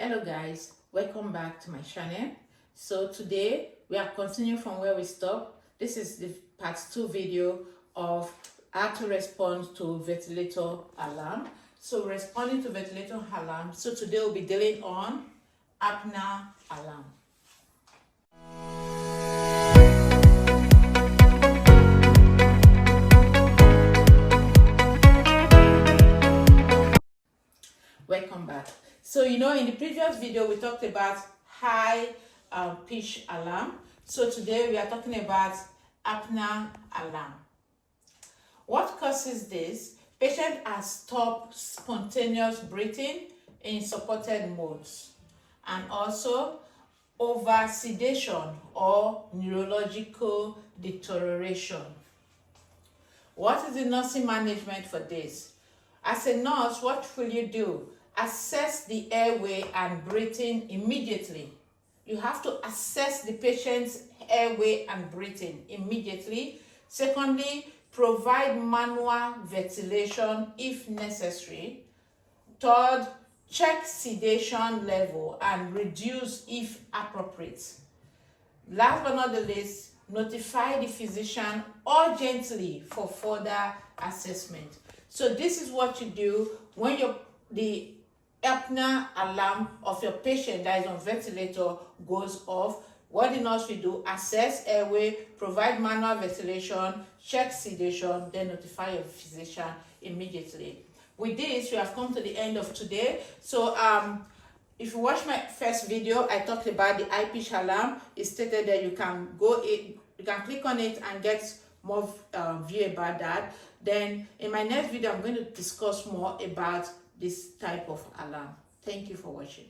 Hello guys, welcome back to my channel. So today we are continuing from where we stopped. This is the part 2 video of how to respond to ventilator alarm. So responding to ventilator alarm. So today we'll be dealing on apnea alarm. Welcome back. So in the previous video we talked about high pitch alarm. So today we are talking about apnea alarm. What causes this? Patient has stopped spontaneous breathing in supported modes, and also over sedation or neurological deterioration. What is the nursing management for this? As a nurse, what will you do? Assess the airway and breathing immediately. You have to assess the patient's airway and breathing immediately. Secondly, provide manual ventilation if necessary. Third, check sedation level and reduce if appropriate. Last but not the least, notify the physician urgently for further assessment. So this is what you do when the apnea alarm of your patient that is on ventilator goes off. What the nurse will do: assess airway, provide manual ventilation, check sedation, then notify your physician immediately. With this, we have come to the end of today. So if you watch my first video, I talked about the high pitch alarm. It stated that you can click on it and get more view about that. Then in my next video, I'm going to discuss more about this type of alarm. Thank you for watching.